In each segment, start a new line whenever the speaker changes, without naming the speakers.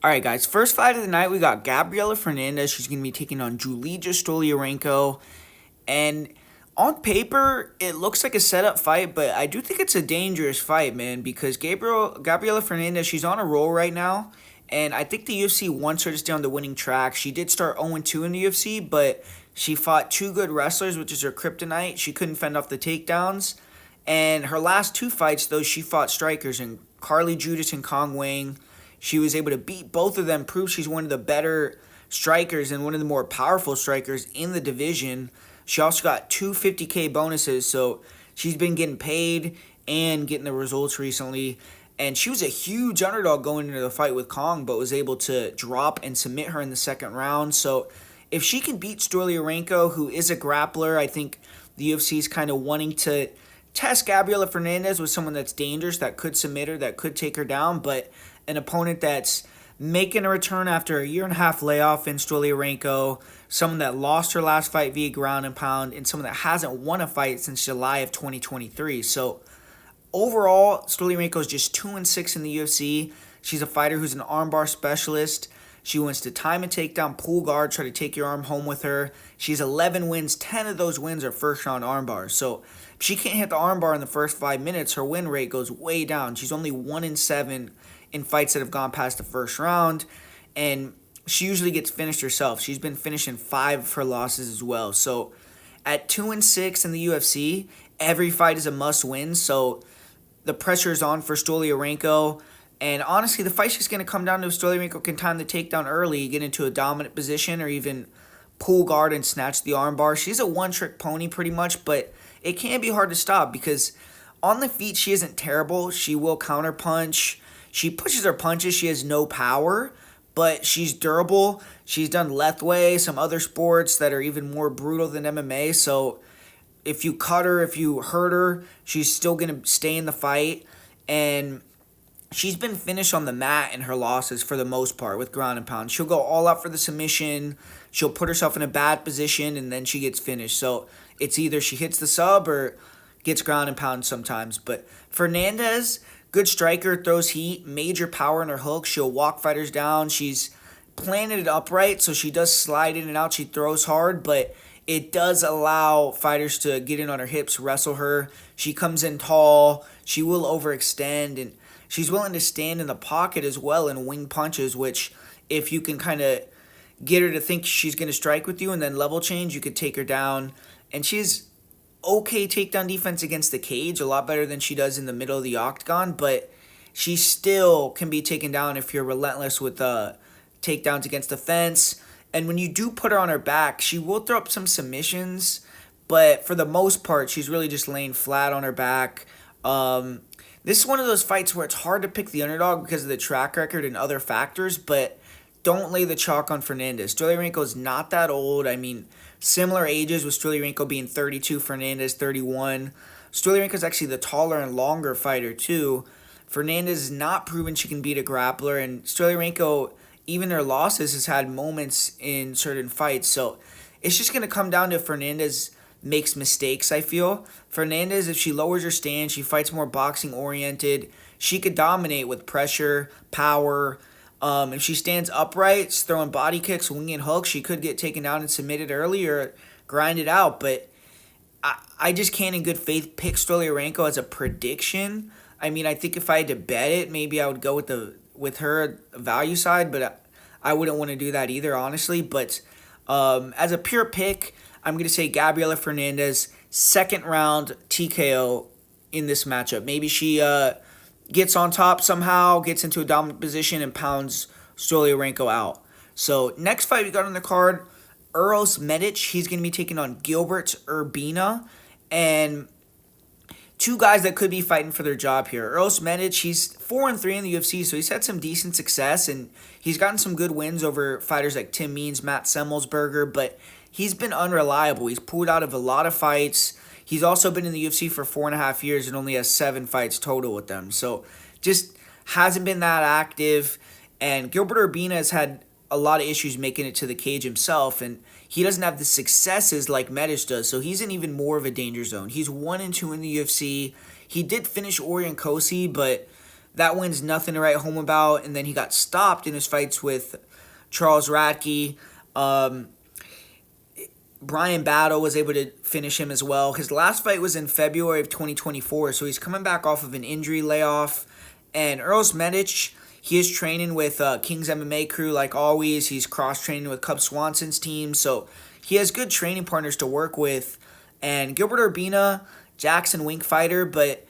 All right, guys. First fight of the night, we got Gabriela Fernandez. She's going to be taking on Julius Stolyarenko. And on paper, it looks like a setup fight, but I do think it's a dangerous fight, man, because Gabriela Fernandez, she's on a roll right now. And I think the UFC wants her to stay on the winning track. She did start 0-2 in the UFC, but she fought two good wrestlers, which is her kryptonite. She couldn't fend off the takedowns. And her last two fights, though, she fought strikers in Carly Judas and Kong Wang. She was able to beat both of them, prove she's one of the better strikers and one of the more powerful strikers in the division. She also got two 50K bonuses, so she's been getting paid and getting the results recently. And she was a huge underdog going into the fight with Kong, but was able to drop and submit her in the second round. So if she can beat Stolyarenko, who is a grappler, I think the UFC is kind of wanting to test Gabriela Fernandez with someone that's dangerous, that could submit her, that could take her down, but an opponent that's making a return after a year and a half layoff in Stolyarenko, someone that lost her last fight via ground and pound, and someone that hasn't won a fight since July of 2023. So overall, Stolyarenko is just 2-6 in the UFC. She's a fighter who's an armbar specialist. She wants to time a takedown, pull guard, try to take your arm home with her. She has 11 wins. 10 of those wins are first round armbars. So if she can't hit the armbar in the first 5 minutes, her win rate goes way down. She's only 1-7 in fights that have gone past the first round. And she usually gets finished herself. She's been finishing 5 of her losses as well. So at 2-6 in the UFC, every fight is a must win. So the pressure is on for Stolyarenko. And honestly, the fight's just going to come down to if Stolyarenko can time the takedown early, get into a dominant position, or even pull guard and snatch the armbar. She's a one-trick pony pretty much, but it can be hard to stop because on the feet, she isn't terrible. She will counterpunch. She pushes her punches. She has no power, but she's durable. She's done Lethwei, some other sports that are even more brutal than MMA. So if you cut her, if you hurt her, she's still going to stay in the fight. And she's been finished on the mat in her losses for the most part with ground and pound. She'll go all out for the submission. She'll put herself in a bad position, and then she gets finished. So it's either she hits the sub or gets ground and pound sometimes. But Fernandez, good striker, throws heat, major power in her hook. She'll walk fighters down. She's planted it upright, so she does slide in and out. She throws hard, but it does allow fighters to get in on her hips, wrestle her. She comes in tall. She will overextend, and she's willing to stand in the pocket as well and wing punches, which if you can kind of get her to think she's going to strike with you and then level change, you could take her down. And she's okay takedown defense against the cage, a lot better than she does in the middle of the octagon, but she still can be taken down if you're relentless with takedowns against the fence. And when you do put her on her back, she will throw up some submissions, but for the most part, she's really just laying flat on her back. This is one of those fights where it's hard to pick the underdog because of the track record and other factors, but don't lay the chalk on Fernandez. Stolyarenko is not that old. I mean, similar ages with Stolyarenko being 32, Fernandez 31. Stolyarenko is actually the taller and longer fighter too. Fernandez is not proven she can beat a grappler, and Stolyarenko, even their losses, has had moments in certain fights. So it's just going to come down to Fernandez makes mistakes, I feel. Fernandez, if she lowers her stance, she fights more boxing oriented, she could dominate with pressure, power. If she stands upright, throwing body kicks, winging hooks, she could get taken down and submitted early or grind it out. But I just can't in good faith pick Stolyarenko as a prediction. I mean, I think if I had to bet it, maybe I would go with her value side, but I wouldn't want to do that either, honestly. But as a pure pick, I'm going to say Gabriela Fernandez, second round TKO in this matchup. Maybe she gets on top somehow, gets into a dominant position, and pounds Stolyarenko out. So next fight we got on the card, Uros Medic. He's going to be taking on Gilbert Urbina. And two guys that could be fighting for their job here. Uros Medic, he's 4-3 in the UFC, so he's had some decent success, and he's gotten some good wins over fighters like Tim Means, Matt Semmelsberger, but he's been unreliable. He's pulled out of a lot of fights. He's also been in the UFC for 4.5 years and only has 7 fights total with them. So just hasn't been that active. And Gilbert Urbina has had a lot of issues making it to the cage himself, and he doesn't have the successes like Medic does, so he's in even more of a danger zone. He's 1-2 in the UFC. He did finish Orion Kosi, but That win's nothing to write home about. And then he got stopped in his fights with Charles Radke. Brian Battle was able to finish him as well. His last fight was in February of 2024, so he's coming back off of an injury layoff. And Earl Medic, he is training with King's MMA crew like always. He's cross-training with Cub Swanson's team, so he has good training partners to work with. And Gilbert Urbina, Jackson Wink fighter, but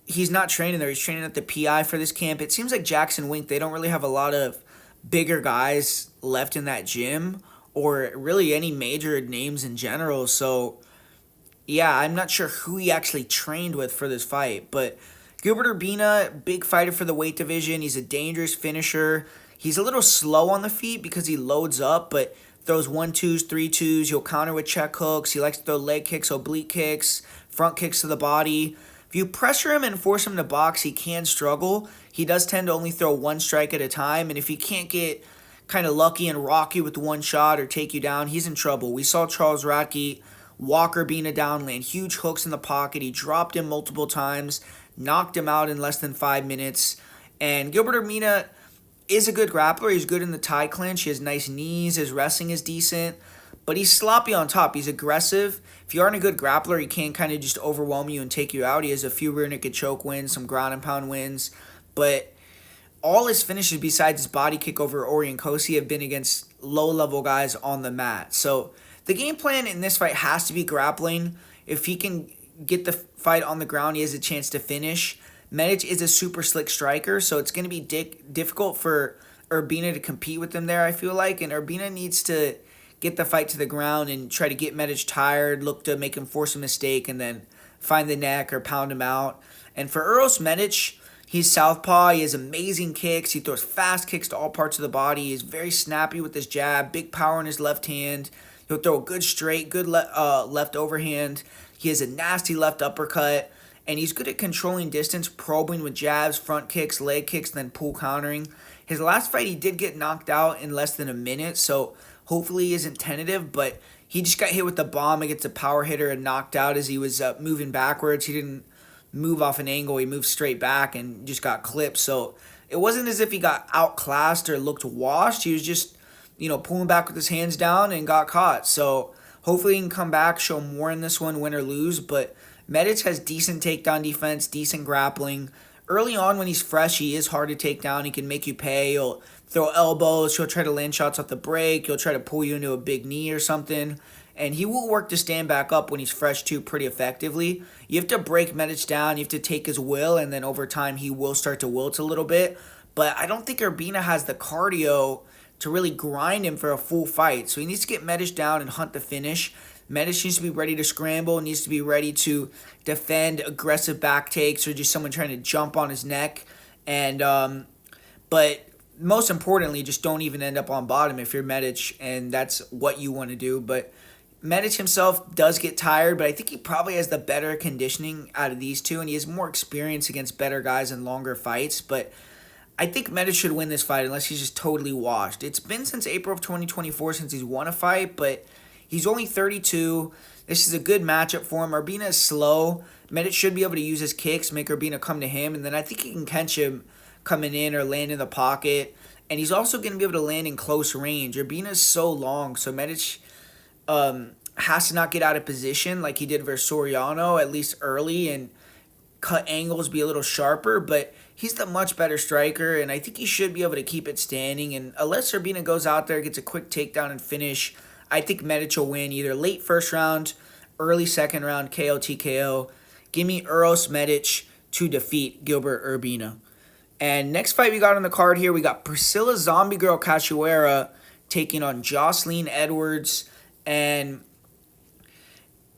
he's not training there. He's training at the PI for this camp. It seems like Jackson Wink, they don't really have a lot of bigger guys left in that gym, or really any major names in general. So, yeah, I'm not sure who he actually trained with for this fight. But Gilbert Urbina, big fighter for the weight division. He's a dangerous finisher. He's a little slow on the feet because he loads up, but throws 1-2s, 3-2s. He'll counter with check hooks. He likes to throw leg kicks, oblique kicks, front kicks to the body. If you pressure him and force him to box, he can struggle. He does tend to only throw one strike at a time, and if he can't get kind of lucky and rock you with one shot or take you down, he's in trouble. We saw Charles Radke, Walker being a down, land huge hooks in the pocket. He dropped him multiple times, knocked him out in less than 5 minutes. And Gilbert Urbina is a good grappler. He's good in the tie clinch. He has nice knees. His wrestling is decent. But he's sloppy on top. He's aggressive. If you aren't a good grappler, he can kind of just overwhelm you and take you out. He has a few rear naked choke wins, some ground and pound wins. But all his finishes besides his body kick over Orion Kosi have been against low-level guys on the mat. So the game plan in this fight has to be grappling. If he can get the fight on the ground, he has a chance to finish. Medic is a super slick striker, so it's going to be difficult for Urbina to compete with him there, I feel like. And Urbina needs to get the fight to the ground and try to get Medic tired, look to make him force a mistake, and then find the neck or pound him out. And for Eros Medic, he's southpaw. He has amazing kicks. He throws fast kicks to all parts of the body. He's very snappy with his jab, big power in his left hand. He'll throw a good straight, good left overhand. He has a nasty left uppercut. And he's good at controlling distance, probing with jabs, front kicks, leg kicks, and then pull countering. His last fight, he did get knocked out in less than a minute, so hopefully he isn't tentative. But he just got hit with the bomb against a power hitter and knocked out as he was moving backwards. He didn't move off an angle. He moved straight back and just got clipped. So it wasn't as if he got outclassed or looked washed. He was just, pulling back with his hands down and got caught. So hopefully he can come back, show more in this one, win or lose. But Medic has decent takedown defense, decent grappling. Early on when he's fresh, he is hard to take down. He can make you pay. He'll throw elbows. He'll try to land shots off the break. He'll try to pull you into a big knee or something. And he will work to stand back up when he's fresh too pretty effectively. You have to break Medic down. You have to take his will, and then over time he will start to wilt a little bit. But I don't think Urbina has the cardio to really grind him for a full fight. So he needs to get Medic down and hunt the finish. Medic needs to be ready to scramble, needs to be ready to defend aggressive back takes or just someone trying to jump on his neck. And but most importantly, just don't even end up on bottom if you're Medic, and that's what you want to do. But Medic himself does get tired, but I think he probably has the better conditioning out of these two, and he has more experience against better guys in longer fights. But I think Medic should win this fight unless he's just totally washed. It's been since April of 2024 since he's won a fight, but he's only 32. This is a good matchup for him. Urbina is slow. Medic should be able to use his kicks, make Urbina come to him, and then I think he can catch him coming in or land in the pocket. And he's also going to be able to land in close range. Urbina is so long, so Medic has to not get out of position like he did versus Soriano, at least early, and cut angles, be a little sharper. But he's the much better striker, and I think he should be able to keep it standing. And unless Urbina goes out there, gets a quick takedown and finish, I think Medic will win either late first round, early second round, KO, TKO. Give me Eros Medic to defeat Gilbert Urbina. And next fight we got on the card here, we got Priscilla Zombie Girl Cachoeira taking on Joselyne Edwards. And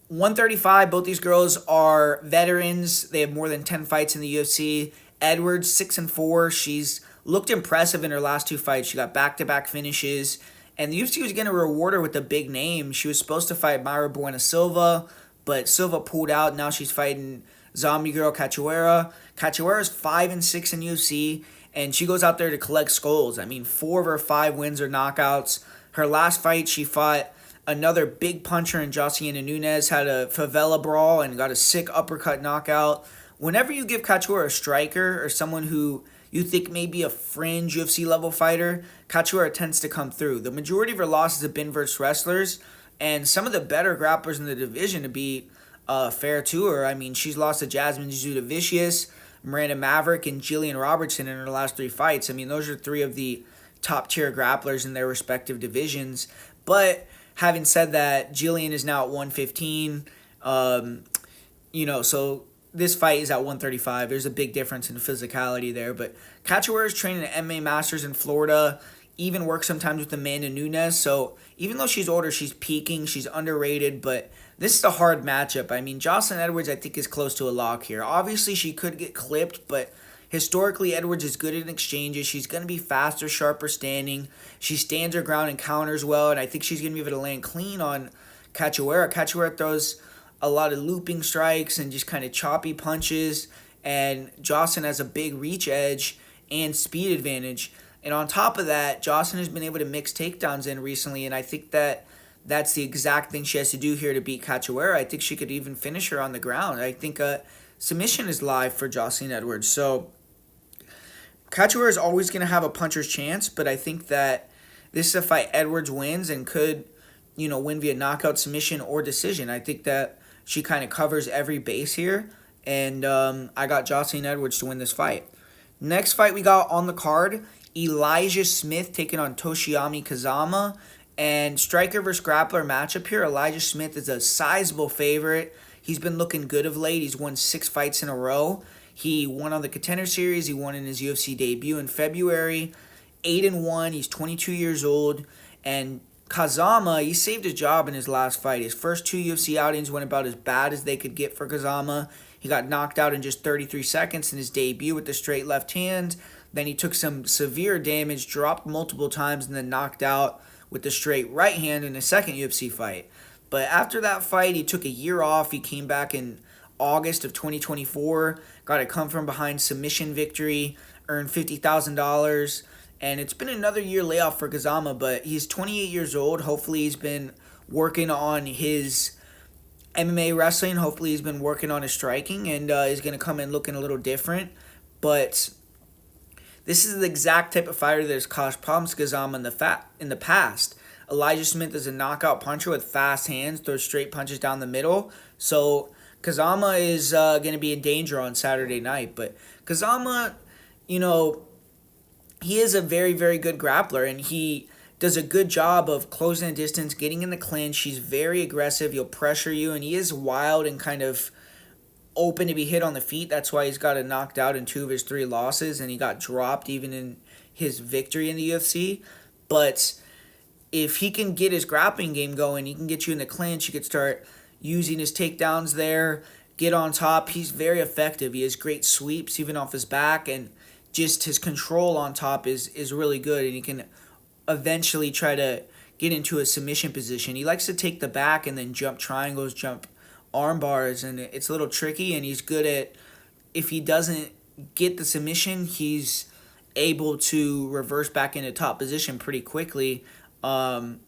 135, both these girls are veterans. They have more than 10 fights in the UFC. Edwards, 6-4. She's looked impressive in her last two fights. She got back-to-back finishes. And the UFC was going to reward her with a big name. She was supposed to fight Mayra Bueno Silva, but Silva pulled out. Now she's fighting Zombie Girl Cachoeira. Cachoeira's 5-6 in UFC, and she goes out there to collect skulls. I mean, 4 of her 5 wins are knockouts. Her last fight, she fought another big puncher in Joselyne Edwards, had a favela brawl and got a sick uppercut knockout. whenever you give Cachoeira a striker or someone who you think may be a fringe UFC level fighter, Cachoeira tends to come through. The majority of her losses have been versus wrestlers, and some of the better grapplers in the division, to be fair to her. I mean, she's lost to Jasmine Zudavicius, Miranda Maverick, and Jillian Robertson in her last 3 fights. I mean, those are 3 of the top tier grapplers in their respective divisions. But having said that, Jillian is now at 115. So this fight is at 135. There's a big difference in physicality there. But Cachoeira is training at MMA Masters in Florida. Even works sometimes with Amanda Nunes. So even though she's older, she's peaking. She's underrated. But this is a hard matchup. I mean, Joselyne Edwards, I think, is close to a lock here. Obviously, she could get clipped, but historically, Edwards is good in exchanges. She's going to be faster, sharper standing. She stands her ground and counters well, and I think she's going to be able to land clean on Cachoeira. Cachoeira throws a lot of looping strikes and just kind of choppy punches, and Joselyne has a big reach edge and speed advantage. And on top of that, Joselyne has been able to mix takedowns in recently, and I think that that's the exact thing she has to do here to beat Cachoeira. I think she could even finish her on the ground. I think submission is live for Joselyne Edwards. So Cachoeira is always going to have a puncher's chance, but I think that this is a fight Edwards wins and could, win via knockout, submission, or decision. I think that she kind of covers every base here, and I got Joselyne Edwards to win this fight. Next fight we got on the card, Elijah Smith taking on Toshiyami Kazama. And striker versus grappler matchup here. Elijah Smith is a sizable favorite. He's been looking good of late. He's won 6 fights in a row. He won on the Contender Series. He won in his UFC debut in February. 8-1. He's 22 years old. And Kazama, he saved his job in his last fight. His first 2 UFC outings went about as bad as they could get for Kazama. He got knocked out in just 33 seconds in his debut with the straight left hand. Then he took some severe damage, dropped multiple times, and then knocked out with the straight right hand in his second UFC fight. But after that fight, he took a year off. He came back in August of 2024, got a come-from-behind submission victory, earned $50,000, and it's been another year layoff for Kazama, but he's 28 years old. Hopefully he's been working on his MMA wrestling. Hopefully he's been working on his striking, and he's going to come in looking a little different. But this is the exact type of fighter that has caused problems to Kazama in the past. Elijah Smith is a knockout puncher with fast hands, throws straight punches down the middle. So Kazama is going to be in danger on Saturday night. But Kazama, he is a very, very good grappler, and he does a good job of closing the distance, getting in the clinch. He's very aggressive. He'll pressure you, and he is wild and kind of open to be hit on the feet. That's why he's got knocked out in 2 of his 3 losses, and he got dropped even in his victory in the UFC. But if he can get his grappling game going, he can get you in the clinch. He could start using his takedowns there, get on top. He's very effective. He has great sweeps even off his back, and just his control on top is really good, and he can eventually try to get into a submission position. He likes to take the back and then jump triangles, jump arm bars, and it's a little tricky, and he's good at, if he doesn't get the submission, he's able to reverse back into top position pretty quickly. But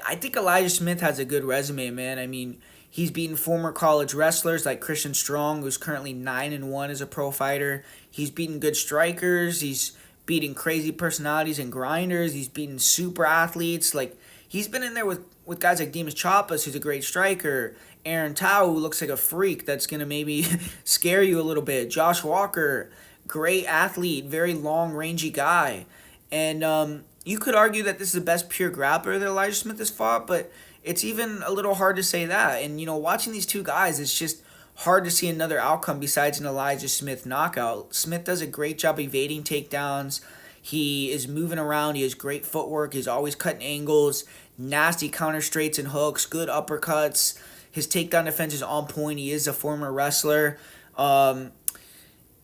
I think Elijah Smith has a good resume, man. I mean, he's beaten former college wrestlers like Christian Strong, who's currently 9-1 as a pro fighter. He's beaten good strikers. He's beating crazy personalities and grinders. He's beaten super athletes. Like, he's been in there with guys like Dimas Chapas, who's a great striker. Aaron Tao, who looks like a freak that's going to maybe scare you a little bit. Josh Walker, great athlete, very long, rangy guy. And you could argue that this is the best pure grappler that Elijah Smith has fought, but it's even a little hard to say that. And, watching these 2 guys, it's just hard to see another outcome besides an Elijah Smith knockout. Smith does a great job evading takedowns. He is moving around. He has great footwork. He's always cutting angles, nasty counter straights and hooks, good uppercuts. His takedown defense is on point. He is a former wrestler. And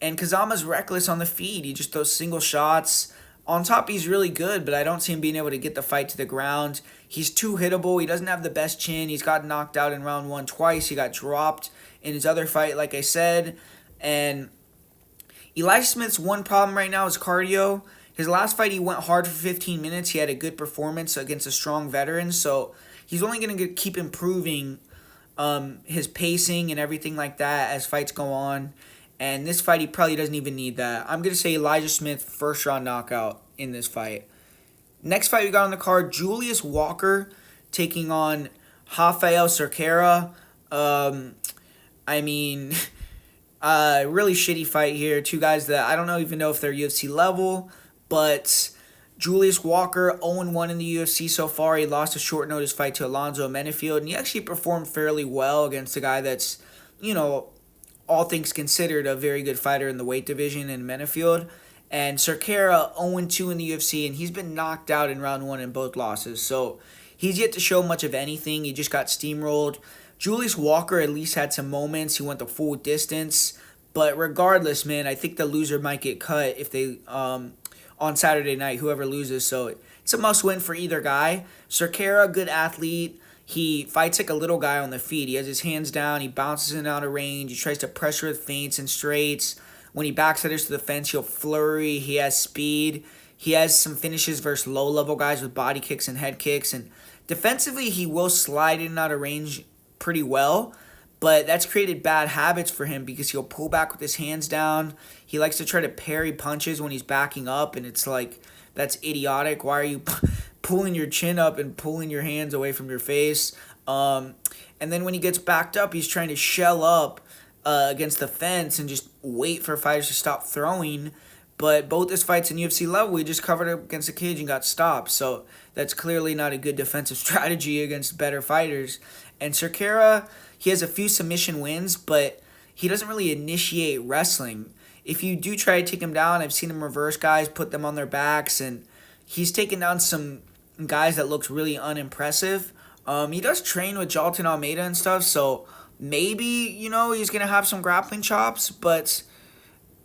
Kazama's reckless on the feet. He just throws single shots. On top, he's really good, but I don't see him being able to get the fight to the ground. He's too hittable. He doesn't have the best chin. He's got knocked out in round 1 twice. He got dropped in his other fight, like I said. And Elijah Smith's one problem right now is cardio. His last fight, he went hard for 15 minutes. He had a good performance against a strong veteran, so he's only going to keep improving his pacing and everything like that as fights go on. And this fight, he probably doesn't even need that. I'm going to say Elijah Smith, first round knockout in this fight. Next fight we got on the card, Julius Walker taking on Rafael Cerqueira. I mean, really shitty fight here. Two guys that I don't even know if they're UFC level, but Julius Walker, 0-1 in the UFC so far. He lost a short notice fight to Alonzo Menefield, and he actually performed fairly well against a guy that's, all things considered, a very good fighter in the weight division in Menefield. And Cerqueira, 0-2 in the UFC, and he's been knocked out in round 1 in both losses. So he's yet to show much of anything. He just got steamrolled. Julius Walker at least had some moments. He went the full distance. But regardless, man, I think the loser might get cut if they on Saturday night, whoever loses. So it's a must-win for either guy. Cerqueira, good athlete. He fights like a little guy on the feet. He has his hands down. He bounces in out of range. He tries to pressure with feints and straights. When he backsiders to the fence, he'll flurry. He has speed. He has some finishes versus low-level guys with body kicks and head kicks. And defensively, he will slide in and out of range pretty well. But that's created bad habits for him because he'll pull back with his hands down. He likes to try to parry punches when he's backing up, and it's like, that's idiotic. Why are you pulling your chin up and pulling your hands away from your face? And then when he gets backed up, he's trying to shell up against the fence and just wait for fighters to stop throwing. But both his fights in UFC level, he just covered up against the cage and got stopped. So that's clearly not a good defensive strategy against better fighters. And Cerqueira, he has a few submission wins, but he doesn't really initiate wrestling. If you do try to take him down, I've seen him reverse guys, put them on their backs, and he's taken down some guys that looked really unimpressive. He does train with Jailton Almeida and stuff, so maybe, he's going to have some grappling chops, but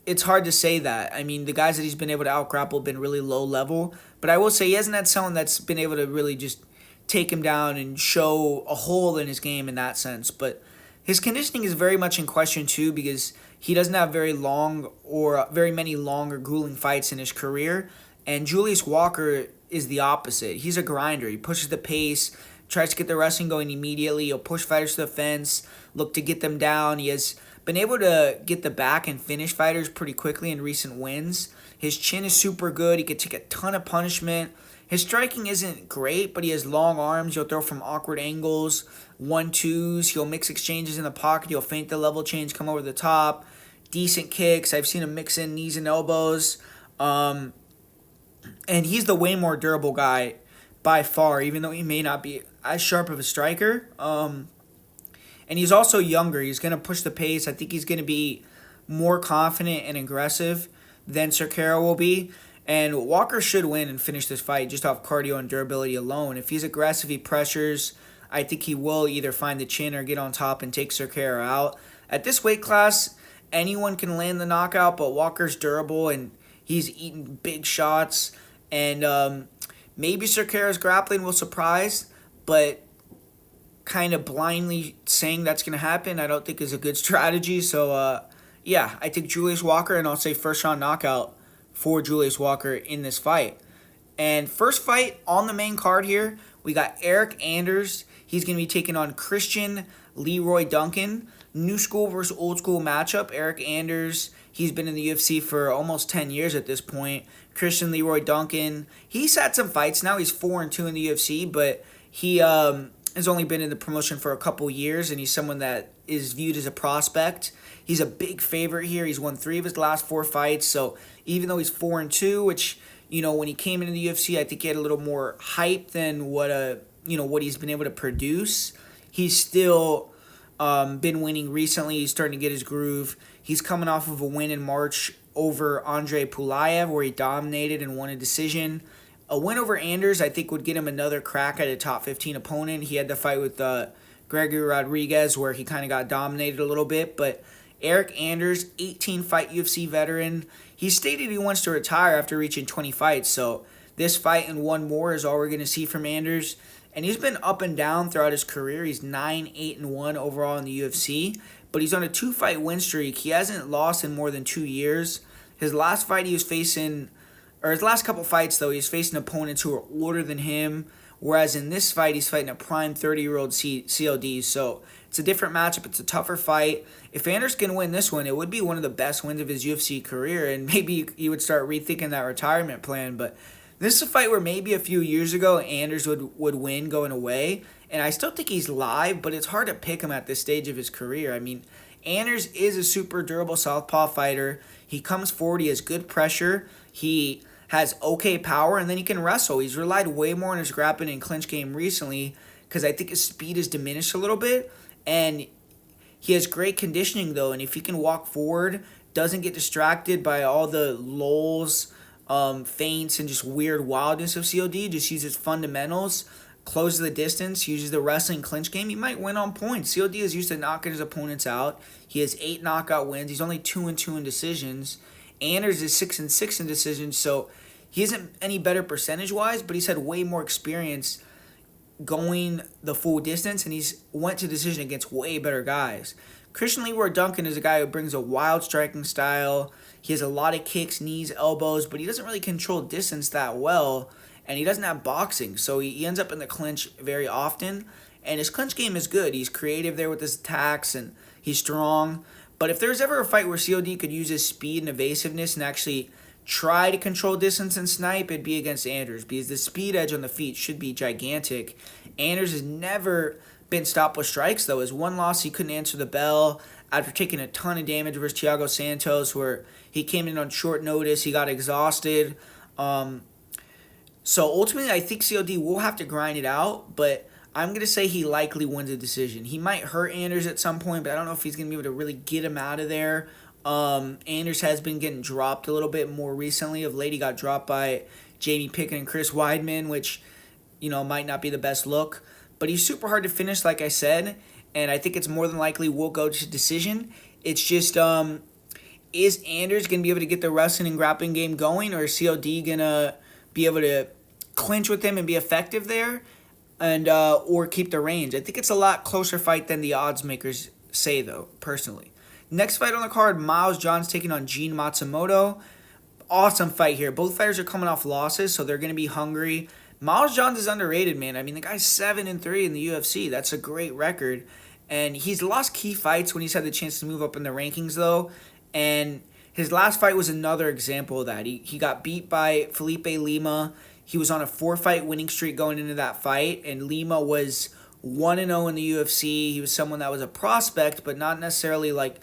it's hard to say that. I mean, the guys that he's been able to out-grapple have been really low level, but I will say he hasn't had someone that's been able to really just take him down and show a hole in his game in that sense. But his conditioning is very much in question too because he doesn't have very many long or grueling fights in his career. And Julius Walker is the opposite. He's a grinder. He pushes the pace, tries to get the wrestling going immediately. He'll push fighters to the fence, look to get them down. He has been able to get the back and finish fighters pretty quickly in recent wins. His chin is super good. He could take a ton of punishment. His striking isn't great, but he has long arms. He'll throw from awkward angles, 1-2s. He'll mix exchanges in the pocket. He'll feint the level change, come over the top. Decent kicks. I've seen him mix in knees and elbows. And he's the way more durable guy by far, even though he may not be as sharp of a striker. And he's also younger. He's going to push the pace. I think he's going to be more confident and aggressive than Cerqueira will be. And Walker should win and finish this fight just off cardio and durability alone. If he's aggressive, he pressures, I think he will either find the chin or get on top and take Cerqueira out. At this weight class, anyone can land the knockout, but Walker's durable and he's eating big shots. And maybe Cerqueira's grappling will surprise, but kind of blindly saying that's going to happen, I don't think is a good strategy. So, I think Julius Walker, and I'll say first round knockout for Julius Walker in this fight. And first fight on the main card here, we got Eric Anders. He's going to be taking on Christian Leroy Duncan. New school versus old school matchup. Eric Anders, he's been in the UFC for almost 10 years at this point. Christian Leroy Duncan, he's had some fights now. He's 4-2 in the UFC, but he has only been in the promotion for a couple years, and he's someone that is viewed as a prospect. He's a big favorite here. He's won 3 of his last 4 fights, so even though he's 4-2, which, when he came into the UFC, I think he had a little more hype than what he's been able to produce. He's still been winning recently. He's starting to get his groove. He's coming off of a win in March over Andre Pulayev, where he dominated and won a decision. A win over Anders, I think, would get him another crack at a top 15 opponent. He had the fight with Gregory Rodriguez, where he kind of got dominated a little bit, but Eric Anders, 18-fight UFC veteran. He stated he wants to retire after reaching 20 fights, so this fight and one more is all we're going to see from Anders. And he's been up and down throughout his career. He's 9-8-1 overall in the UFC, but he's on a 2-fight win streak. He hasn't lost in more than 2 years. His last couple fights, though, he's facing opponents who are older than him Whereas in this fight, he's fighting a prime 30-year-old CLD. So it's a different matchup. It's a tougher fight. If Anders can win this one, it would be one of the best wins of his UFC career, and maybe he would start rethinking that retirement plan. But this is a fight where maybe a few years ago, Anders would win going away. And I still think he's live, but it's hard to pick him at this stage of his career. I mean, Anders is a super durable southpaw fighter. He comes forward. He has good pressure. He has okay power, and then he can wrestle. He's relied way more on his grappling and clinch game recently because I think his speed has diminished a little bit. And he has great conditioning, though, and if he can walk forward, doesn't get distracted by all the lulls, feints, and just weird wildness of CLD, just uses fundamentals, closes the distance, uses the wrestling clinch game, he might win on points. CLD is used to knocking his opponents out. He has 8 knockout wins. He's only 2-2 in decisions. Anders is 6-6 in decisions, so he isn't any better percentage-wise, but he's had way more experience going the full distance, and he's went to decision against way better guys. Christian Leroy Duncan is a guy who brings a wild striking style. He has a lot of kicks, knees, elbows, but he doesn't really control distance that well, and he doesn't have boxing, so he ends up in the clinch very often, and his clinch game is good. He's creative there with his attacks, and he's strong. But if there's ever a fight where CLD could use his speed and evasiveness and actually try to control distance and snipe, it'd be against Anders, because the speed edge on the feet should be gigantic. Anders has never been stopped with strikes, though. His one loss, he couldn't answer the bell after taking a ton of damage versus Thiago Santos, where he came in on short notice. He got exhausted. So ultimately, I think CLD will have to grind it out, but I'm going to say he likely wins a decision. He might hurt Anders at some point, but I don't know if he's going to be able to really get him out of there. Anders has been getting dropped a little bit more recently. Of late, he got dropped by Jamie Pickett and Chris Weidman, which, might not be the best look. But he's super hard to finish, like I said, and I think it's more than likely will go to decision. It's just, is Anders going to be able to get the wrestling and grappling game going, or is CLD going to be able to clinch with him and be effective there, and or keep the range? I think it's a lot closer fight than the odds makers say, though, personally. Next fight on the card, Miles Johns taking on Gene Matsumoto. Awesome fight here. Both fighters are coming off losses, so they're going to be hungry. Miles Johns is underrated, man. I mean, the guy's 7-3 in the UFC. That's a great record. And he's lost key fights when he's had the chance to move up in the rankings, though. And his last fight was another example of that. He got beat by Felipe Lima. He was on a 4-fight winning streak going into that fight, and Lima was 1-0 in the UFC. He was someone that was a prospect, but not necessarily like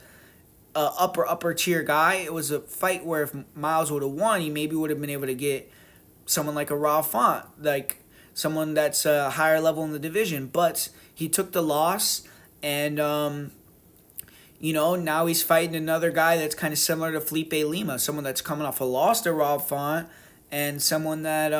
a upper tier guy. It was a fight where if Miles would have won, he maybe would have been able to get someone like a Rob Font, like someone that's a higher level in the division. But he took the loss, and now he's fighting another guy that's kind of similar to Felipe Lima, someone that's coming off a loss to Rob Font, and someone that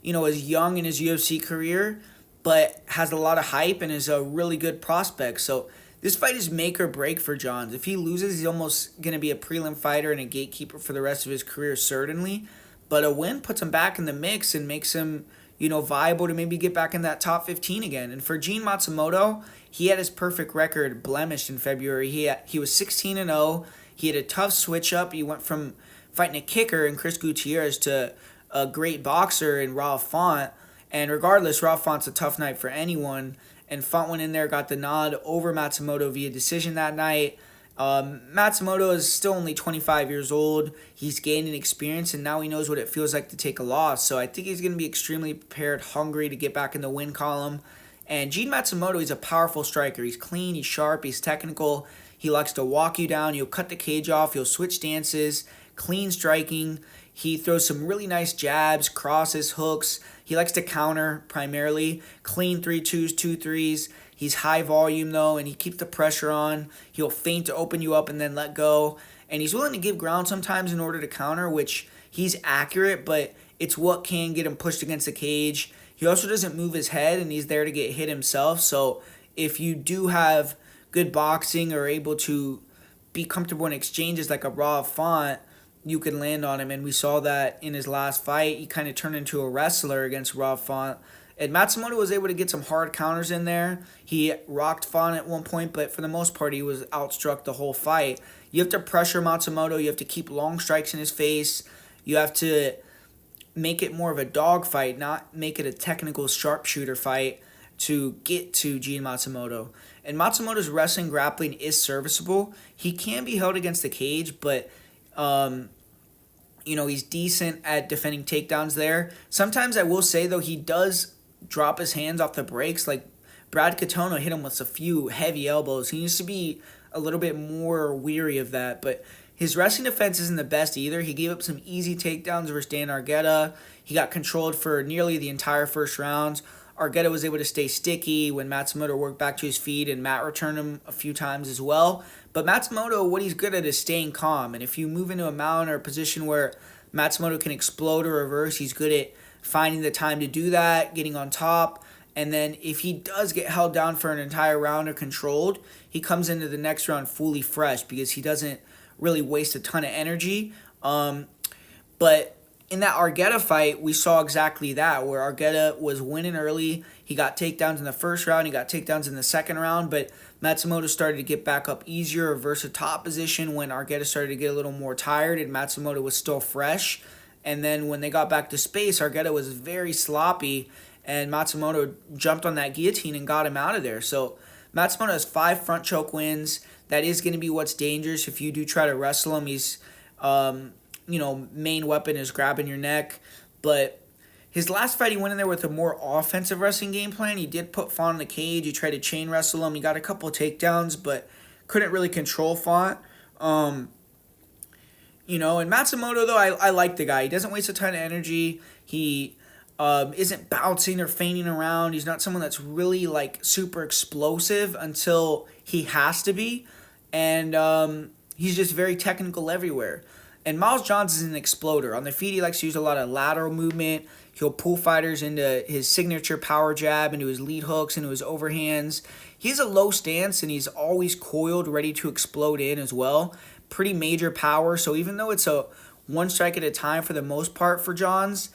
is young in his UFC career, but has a lot of hype and is a really good prospect. So this fight is make or break for Johns. If he loses, he's almost going to be a prelim fighter and a gatekeeper for the rest of his career, certainly. But a win puts him back in the mix and makes him, viable to maybe get back in that top 15 again. And for Gene Matsumoto, he had his perfect record blemished in February. He was 16-0. He had a tough switch up. He went from fighting a kicker in Chris Gutierrez to a great boxer in Rob Font. And regardless, Rob Font's a tough night for anyone. And Font went in there, got the nod over Matsumoto via decision that night. Matsumoto is still only 25 years old. He's gaining experience, and now he knows what it feels like to take a loss. So I think he's going to be extremely prepared, hungry to get back in the win column. And Gene Matsumoto, he's a powerful striker. He's clean, he's sharp, he's technical. He likes to walk you down. He'll cut the cage off. He'll switch stances. Clean striking. He throws some really nice jabs, crosses, hooks. He likes to counter primarily. Clean 3-2s, 2-3s. He's high volume, though, and he keeps the pressure on. He'll feint to open you up and then let go. And he's willing to give ground sometimes in order to counter, which he's accurate, but it's what can get him pushed against the cage. He also doesn't move his head, and he's there to get hit himself. So if you do have good boxing or able to be comfortable in exchanges like a Rob Font, you can land on him. And we saw that in his last fight. He kind of turned into a wrestler against Rob Font. And Matsumoto was able to get some hard counters in there. He rocked Font at one point, but for the most part, he was outstruck the whole fight. You have to pressure Matsumoto. You have to keep long strikes in his face. You have to make it more of a dog fight, not make it a technical sharpshooter fight to get to Gene Matsumoto. And Matsumoto's wrestling grappling is serviceable. He can be held against the cage, but he's decent at defending takedowns there. Sometimes I will say, though, he does drop his hands off the brakes. Like, Brad Katona hit him with a few heavy elbows. He needs to be a little bit more weary of that, but his wrestling defense isn't the best either. He gave up some easy takedowns versus Dan Argueta. He got controlled for nearly the entire first round. Argueta was able to stay sticky when Matsumoto worked back to his feet, and Matt returned him a few times as well. But Matsumoto, what he's good at is staying calm. And if you move into a mount or a position where Matsumoto can explode or reverse, he's good at finding the time to do that, getting on top. And then if he does get held down for an entire round or controlled, he comes into the next round fully fresh because he doesn't really waste a ton of energy. But in that Argueta fight, we saw exactly that, where Argueta was winning early. He got takedowns in the first round. He got takedowns in the second round. But Matsumoto started to get back up easier, reverse a top position when Argueta started to get a little more tired and Matsumoto was still fresh. And then when they got back to space, Argueta was very sloppy, and Matsumoto jumped on that guillotine and got him out of there. So Matsumoto has 5 front choke wins. That is going to be what's dangerous if you do try to wrestle him. He's, main weapon is grabbing your neck. But his last fight, he went in there with a more offensive wrestling game plan. He did put Font in the cage. He tried to chain wrestle him. He got a couple of takedowns, but couldn't really control Font. And Matsumoto, though, I like the guy. He doesn't waste a ton of energy. He isn't bouncing or feigning around. He's not someone that's really, super explosive until he has to be. And he's just very technical everywhere. And Miles Johns is an exploder. On the feet, he likes to use a lot of lateral movement. He'll pull fighters into his signature power jab, into his lead hooks, into his overhands. He has a low stance, and he's always coiled, ready to explode in as well. Pretty major power. So even though it's a one strike at a time for the most part for Johns,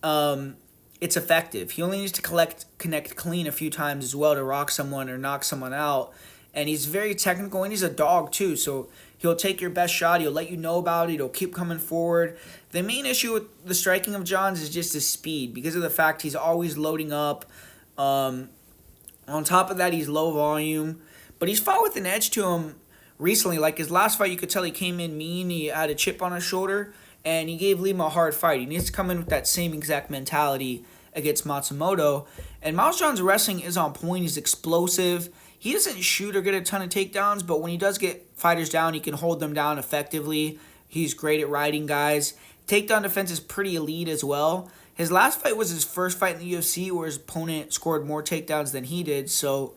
it's effective. He only needs to connect clean a few times as well to rock someone or knock someone out. And he's very technical, and he's a dog too. So he'll take your best shot. He'll let you know about it. He'll keep coming forward. The main issue with the striking of Johns is just his speed because of the fact he's always loading up. On top of that, he's low volume. But he's fought with an edge to him recently. Like his last fight, you could tell he came in mean. He had a chip on his shoulder, and he gave Lima a hard fight. He needs to come in with that same exact mentality against Matsumoto. And Miles Johns' wrestling is on point. He's explosive. He doesn't shoot or get a ton of takedowns, but when he does get fighters down, he can hold them down effectively. He's great at riding guys. Takedown defense is pretty elite as well. His last fight was his first fight in the UFC where his opponent scored more takedowns than he did, so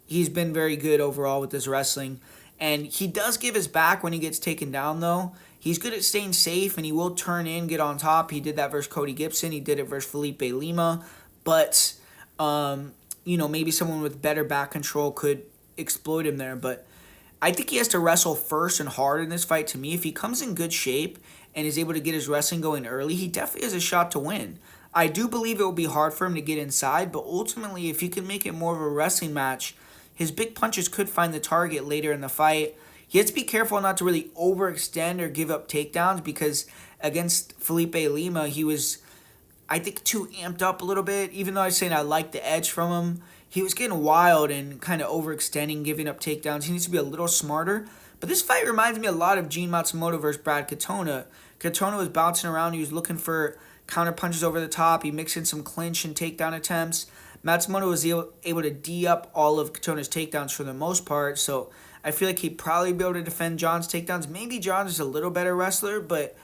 he's been very good overall with his wrestling. And he does give his back when he gets taken down, though. He's good at staying safe, and he will turn in, get on top. He did that versus Cody Gibson. He did it versus Felipe Lima. But, maybe someone with better back control could exploit him there. But I think he has to wrestle first and hard in this fight to me. If he comes in good shape and is able to get his wrestling going early, he definitely has a shot to win. I do believe it will be hard for him to get inside, but ultimately, if you can make it more of a wrestling match, his big punches could find the target later in the fight. He has to be careful not to really overextend or give up takedowns because against Felipe Lima, he was, I think, too amped up a little bit. Even though I was saying I like the edge from him, he was getting wild and kind of overextending, giving up takedowns. He needs to be a little smarter. But this fight reminds me a lot of Gene Matsumoto versus Brad Katona. Katona was bouncing around. He was looking for counter punches over the top. He mixed in some clinch and takedown attempts. Matsumoto was able to D up all of Katona's takedowns for the most part, so I feel like he'd probably be able to defend John's takedowns. Maybe Johns is a little better wrestler, but,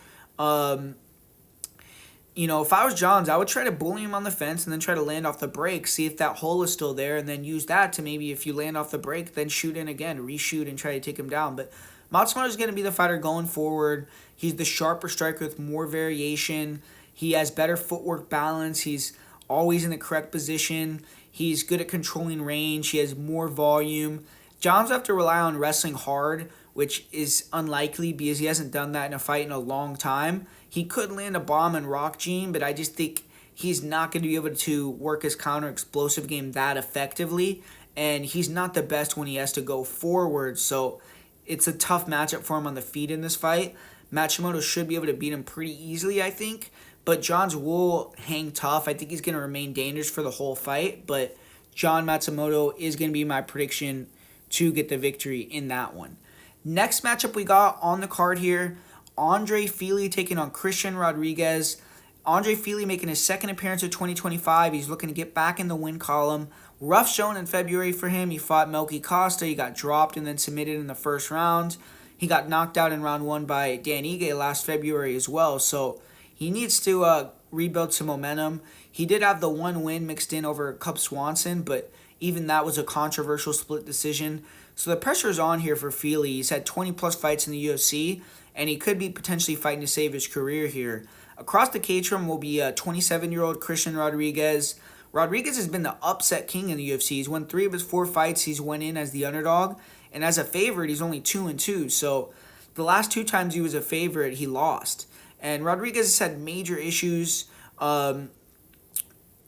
if I was Johns, I would try to bully him on the fence and then try to land off the break, see if that hole is still there, and then use that to maybe, if you land off the break, then shoot in again, reshoot and try to take him down. But Matsumoto is going to be the fighter going forward. He's the sharper striker with more variation. He has better footwork balance. He's always in the correct position. He's good at controlling range. He has more volume. Johns will have to rely on wrestling hard, which is unlikely because he hasn't done that in a fight in a long time. He could land a bomb and rock Gene, but I just think he's not going to be able to work his counter-explosive game that effectively, and he's not the best when he has to go forward, so it's a tough matchup for him on the feet in this fight. Matsumoto should be able to beat him pretty easily, I think, but John's will hang tough. I think he's going to remain dangerous for the whole fight, but John Matsumoto is going to be my prediction to get the victory in that one. Next matchup we got on the card here, Andre Fili taking on Christian Rodriguez. Andre Fili making his second appearance of 2025. He's looking to get back in the win column. Rough showing in February for him. He fought Melky Costa. He got dropped and then submitted in the first round. He got knocked out in round 1 by Dan Ige last February as well. So he needs to rebuild some momentum. He did have the one win mixed in over Cub Swanson, but even that was a controversial split decision. So the pressure is on here for Fili. He's had 20-plus fights in the UFC, and he could be potentially fighting to save his career here. Across the cage from him will be 27-year-old Christian Rodriguez. Rodriguez has been the upset king in the UFC. He's won 3 of his 4 fights. He's went in as the underdog, and as a favorite, he's only 2-2. So the last 2 times he was a favorite, he lost. And Rodriguez has had major issues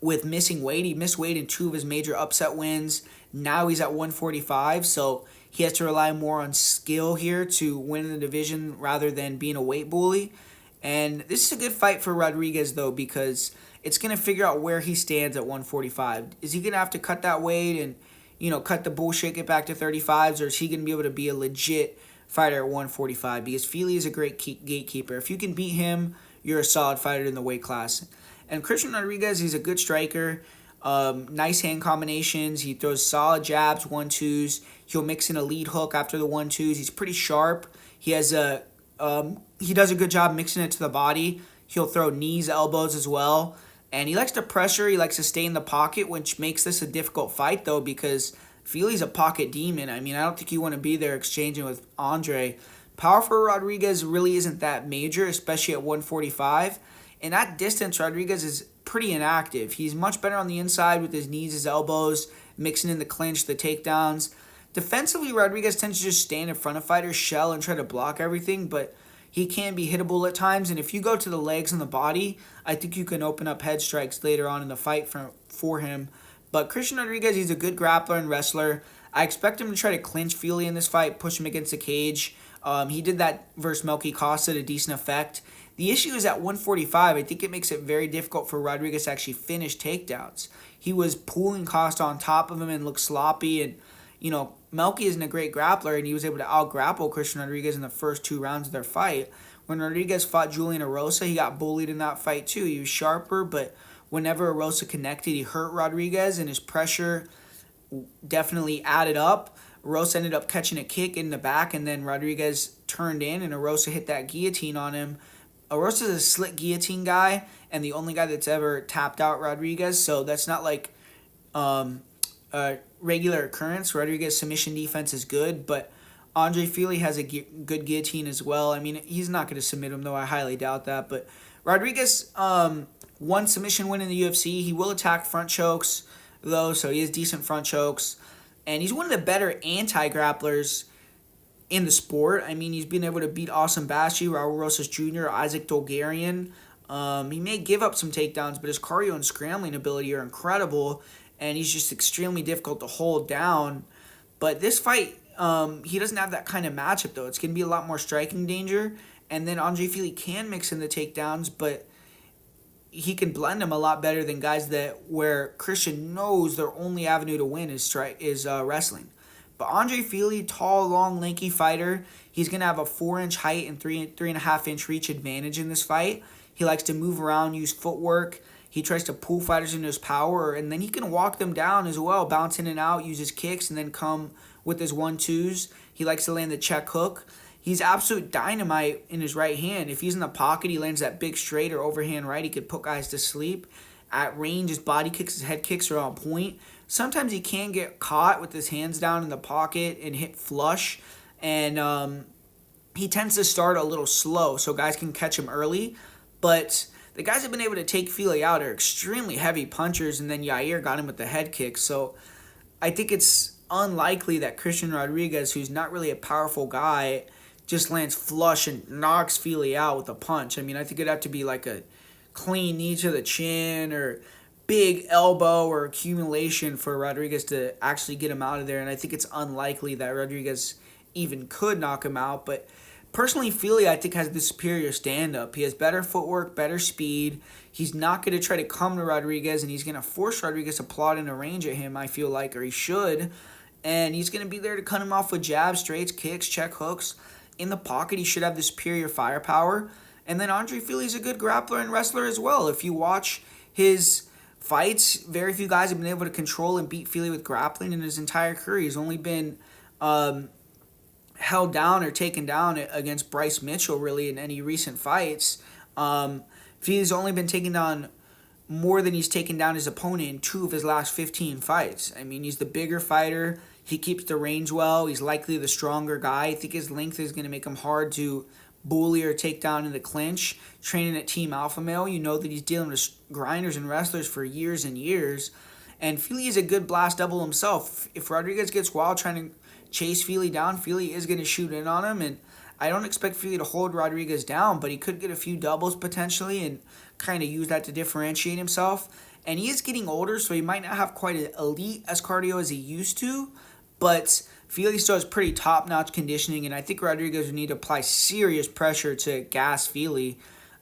with missing weight. He missed weight in 2 of his major upset wins. Now he's at 145, so he has to rely more on skill here to win the division rather than being a weight bully. And this is a good fight for Rodriguez, though, because it's going to figure out where he stands at 145. Is he going to have to cut that weight and, cut the bullshit, get back to 35s, or is he going to be able to be a legit fighter at 145? Because Fili is a great gatekeeper. If you can beat him, you're a solid fighter in the weight class. And Christian Rodriguez, he's a good striker. Nice hand combinations. He throws solid jabs, 1-2s. He'll mix in a lead hook after the 1-2s. He's pretty sharp. He does a good job mixing it to the body. He'll throw knees, elbows as well. And he likes to pressure. He likes to stay in the pocket, which makes this a difficult fight, though, because Fili's a pocket demon. I don't think you want to be there exchanging with Andre. Power for Rodriguez really isn't that major, especially at 145. And at distance, Rodriguez is pretty inactive. He's much better on the inside with his knees, his elbows, mixing in the clinch, the takedowns. Defensively, Rodriguez tends to just stand in front of fighters, shell, and try to block everything, but he can be hittable at times. And if you go to the legs and the body, I think you can open up head strikes later on in the fight for him. But Christian Rodriguez, he's a good grappler and wrestler. I expect him to try to clinch Fili in this fight, push him against the cage. He did that versus Melky Costa to decent effect. The issue is at 145, I think it makes it very difficult for Rodriguez to actually finish takedowns. He was pulling Costa on top of him and looked sloppy. And, Melky isn't a great grappler, and he was able to out-grapple Christian Rodriguez in the first 2 rounds of their fight. When Rodriguez fought Julian Erosa, he got bullied in that fight too. He was sharper, but whenever Erosa connected, he hurt Rodriguez, and his pressure definitely added up. Erosa ended up catching a kick in the back, and then Rodriguez turned in, and Erosa hit that guillotine on him. Erosa's a slick guillotine guy, and the only guy that's ever tapped out Rodriguez, so that's not like a regular occurrence. Rodriguez's submission defense is good, but Andre Fili has a good guillotine as well. He's not going to submit him, though. I highly doubt that. But Rodriguez, one submission win in the UFC. He will attack front chokes, though, so he has decent front chokes. And he's one of the better anti-grapplers in the sport. He's been able to beat Austin Bashi, Raul Rosas Jr., Isaac Dolgarian. He may give up some takedowns, but his cardio and scrambling ability are incredible, and he's just extremely difficult to hold down. But this fight, he doesn't have that kind of matchup, though. It's going to be a lot more striking danger, and then Andre Fili can mix in the takedowns, but he can blend them a lot better than guys where Christian knows their only avenue to win is wrestling. But Andre Fili, tall, long, lanky fighter, he's going to have a 4-inch height and 3.5-inch reach advantage in this fight. He likes to move around, use footwork. He tries to pull fighters into his power, and then he can walk them down as well, bounce in and out, use his kicks, and then come with his 1-2s. He likes to land the check hook. He's absolute dynamite in his right hand. If he's in the pocket, he lands that big straight or overhand right. He could put guys to sleep. At range, his body kicks, his head kicks are on point. Sometimes he can get caught with his hands down in the pocket and hit flush. And he tends to start a little slow, so guys can catch him early. But the guys have been able to take Fili out are extremely heavy punchers, and then Yair got him with the head kick. So I think it's unlikely that Christian Rodriguez, who's not really a powerful guy, just lands flush and knocks Fili out with a punch. I think it'd have to be like a clean knee to the chin or big elbow or accumulation for Rodriguez to actually get him out of there. And I think it's unlikely that Rodriguez even could knock him out. But Personally, Fili, I think, has the superior stand-up. He has better footwork, better speed. He's not going to try to come to Rodriguez, and he's going to force Rodriguez to plot in a range at him, I feel like, or he should. And he's going to be there to cut him off with jabs, straights, kicks, check hooks. In the pocket, he should have the superior firepower. And then Andre Fili's a good grappler and wrestler as well. If you watch his fights, very few guys have been able to control and beat Fili with grappling in his entire career. He's only been held down or taken down against Bryce Mitchell, really, in any recent fights. Fili's only been taken down more than he's taken down his opponent in 2 of his last 15 fights. I mean, he's the bigger fighter. He keeps the range well. He's likely the stronger guy. I think his length is going to make him hard to bully or take down in the clinch. Training at Team Alpha Male, you know that he's dealing with grinders and wrestlers for years and years. And Fili is a good blast double himself. If Rodriguez gets wild trying to chase Fili down, Fili is going to shoot in on him. And I don't expect Fili to hold Rodriguez down, but he could get a few doubles potentially and kind of use that to differentiate himself. And he is getting older, so he might not have quite as elite as cardio as he used to, but Fili still has pretty top-notch conditioning, and I think Rodriguez would need to apply serious pressure to gas Fili.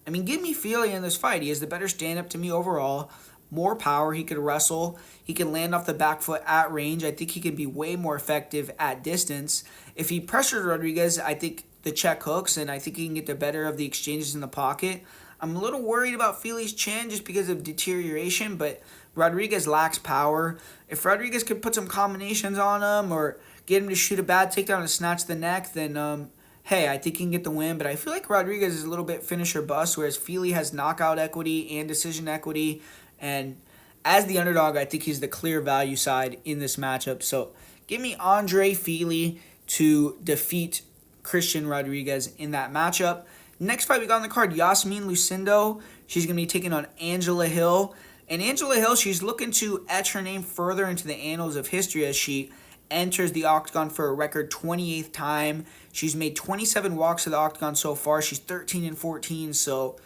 I mean, give me Fili in this fight. He has the better stand-up to me overall. More power. He could wrestle. He can land off the back foot at range. I think he can be way more effective at distance. If he pressured Rodriguez, I think the check hooks, and I think he can get the better of the exchanges in the pocket. I'm a little worried about Fili's chin just because of deterioration, but Rodriguez lacks power. If Rodriguez could put some combinations on him or get him to shoot a bad takedown and snatch the neck, then, hey, I think he can get the win. But I feel like Rodriguez is a little bit finisher bust, whereas Fili has knockout equity and decision equity. And as the underdog, I think he's the clear value side in this matchup. So give me Andre Fili to defeat Christian Rodriguez in that matchup. Next fight we got on the card, Joselyne Lucindo. She's going to be taking on Angela Hill. And Angela Hill, she's looking to etch her name further into the annals of history as she enters the octagon for a record 28th time. She's made 27 walks to the octagon so far. She's 13-14, so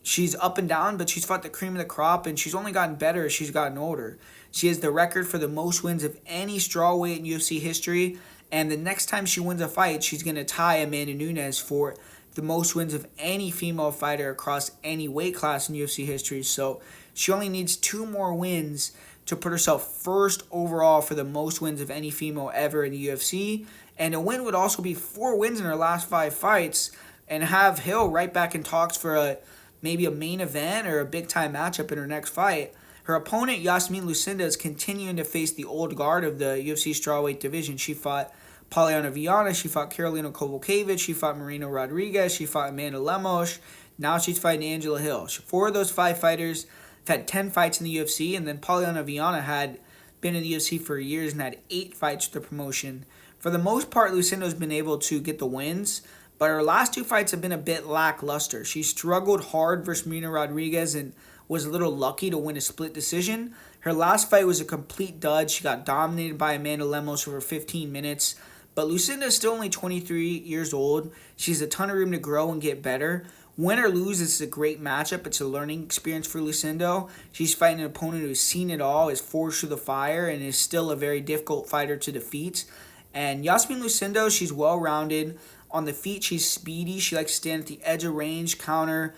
she's up and down, but she's fought the cream of the crop, and she's only gotten better as she's gotten older. She has the record for the most wins of any strawweight in UFC history, and the next time she wins a fight, she's going to tie Amanda Nunes for the most wins of any female fighter across any weight class in UFC history. So she only needs 2 more wins to put herself first overall for the most wins of any female ever in the UFC. And a win would also be 4 wins in her last 5 fights and have Hill right back in talks for maybe a main event or a big-time matchup in her next fight. Her opponent, Joselyne Lucindo, is continuing to face the old guard of the UFC strawweight division. She fought Polyana Viana, she fought Karolina Kowalkiewicz, she fought Marina Rodriguez, she fought Amanda Lemos. Now she's fighting Angela Hill. 4 of those 5 fighters have had 10 fights in the UFC, and then Polyana Viana had been in the UFC for years and had 8 fights with the promotion. For the most part, Lucindo's been able to get the wins, but her last 2 fights have been a bit lackluster. She struggled hard versus Marina Rodriguez and was a little lucky to win a split decision. Her last fight was a complete dud. She got dominated by Amanda Lemos over 15 minutes. But Lucinda is still only 23 years old. She has a ton of room to grow and get better. Win or lose, this is a great matchup. It's a learning experience for Lucindo. She's fighting an opponent who's seen it all, is forged through the fire, and is still a very difficult fighter to defeat. And Joselyne Lucindo, she's well-rounded. On the feet, she's speedy. She likes to stand at the edge of range, counter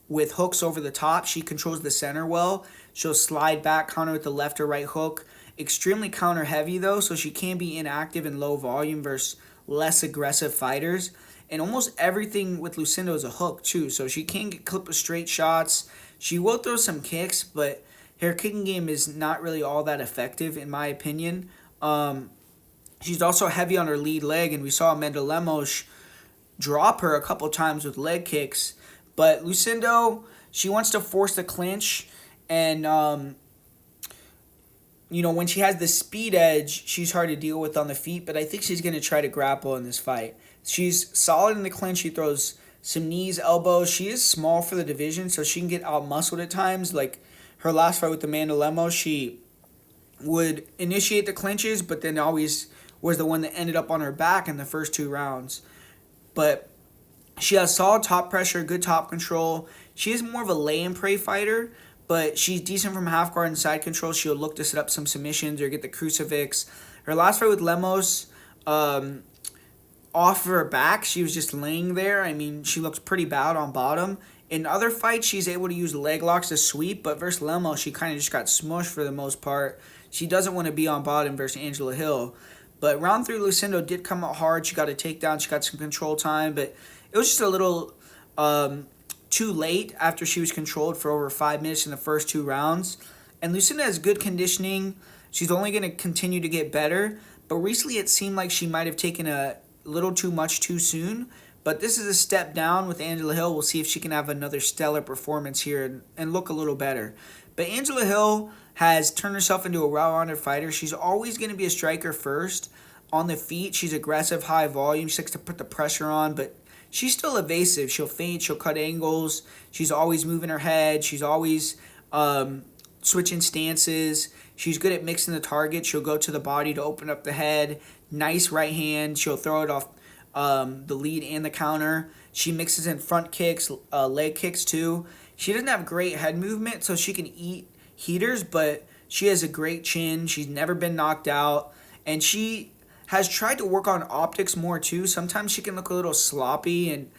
with hooks over the top. She controls the center well. She'll slide back, counter with the left or right hook. Extremely counter heavy though, so she can be inactive in low volume versus less aggressive fighters. And almost everything with Lucindo is a hook too, so she can get clipped with straight shots. She will throw some kicks, but her kicking game is not really all that effective in my opinion. She's also heavy on her lead leg, and we saw Amanda Lemos drop her a couple times with leg kicks. But Lucindo, she wants to force the clinch, and when she has the speed edge, she's hard to deal with on the feet, but I think she's going to try to grapple in this fight. She's solid in the clinch. She throws some knees, elbows. She is small for the division, so she can get out-muscled at times. Like her last fight with Amanda Lemos, she would initiate the clinches, but then always was the one that ended up on her back in the first 2 rounds. But she has solid top pressure, good top control. She is more of a lay-and-pray fighter, but she's decent from half guard and side control. She'll look to set up some submissions or get the crucifix. Her last fight with Lemos, off of her back. She was just laying there. I mean, she looks pretty bad on bottom. In other fights, she's able to use leg locks to sweep, but versus Lemo, she kind of just got smushed for the most part. She doesn't want to be on bottom versus Angela Hill. But round 3, Lucindo did come out hard. She got a takedown. She got some control time, but it was just a little too late after she was controlled for over 5 minutes in the first 2 rounds. And Lucinda has good conditioning. She's only going to continue to get better. But recently it seemed like she might have taken a little too much too soon. But this is a step down with Angela Hill. We'll see if she can have another stellar performance here and look a little better. But Angela Hill has turned herself into a well-rounded fighter. She's always going to be a striker first. On the feet, she's aggressive, high volume. She likes to put the pressure on, but she's still evasive. She'll feint, she'll cut angles. She's always moving her head. She's always switching stances. She's good at mixing the target. She'll go to the body to open up the head. Nice right hand. She'll throw it off the lead and the counter. She mixes in front kicks, leg kicks too. She doesn't have great head movement, so she can eat heaters, but she has a great chin. She's never been knocked out, and she has tried to work on optics more too. Sometimes she can look a little sloppy and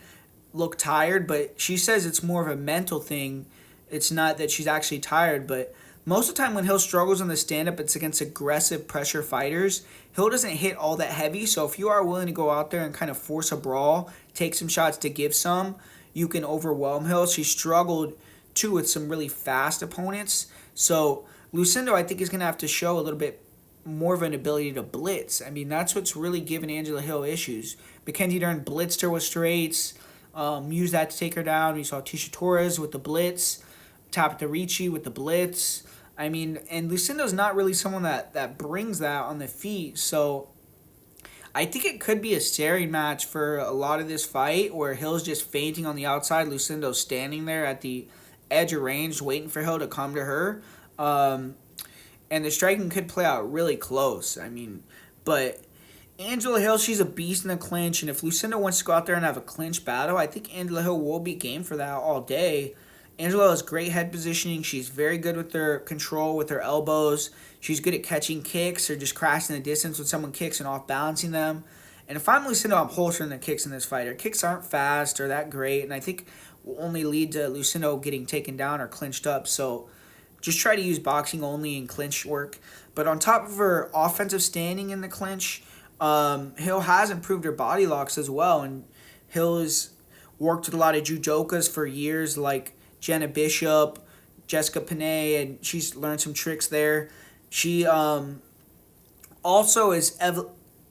look tired, but she says it's more of a mental thing. It's not that she's actually tired, but most of the time when Hill struggles on the stand-up, it's against aggressive pressure fighters. Hill doesn't hit all that heavy, so if you are willing to go out there and kind of force a brawl, take some shots to give some, you can overwhelm Hill. She struggled too with some really fast opponents. So Lucindo, I think, is going to have to show a little bit more of an ability to blitz. I mean, that's what's really given Angela Hill issues. Mackenzie Dern blitzed her with straights, used that to take her down. We saw Tisha Torres with the blitz, Tabitha Ricci with the blitz. I mean, and Lucindo's not really someone that brings that on the feet. So I think it could be a staring match for a lot of this fight where Hill's just fainting on the outside. Lucindo's standing there at the edge of range waiting for Hill to come to her. And the striking could play out really close. I mean, but Angela Hill, she's a beast in the clinch. And if Lucindo wants to go out there and have a clinch battle, I think Angela Hill will be game for that all day. Angela Hill has great head positioning. She's very good with her control, with her elbows. She's good at catching kicks or just crashing the distance when someone kicks and off-balancing them. And if I'm Lucindo, I'm holstering the kicks in this fight. Her kicks aren't fast or that great, and I think will only lead to Lucindo getting taken down or clinched up. So just try to use boxing only and clinch work. But on top of her offensive standing in the clinch, Hill has improved her body locks as well. And Hill has worked with a lot of judokas for years, like Jenna Bishop, Jessica Panay, and she's learned some tricks there. She also has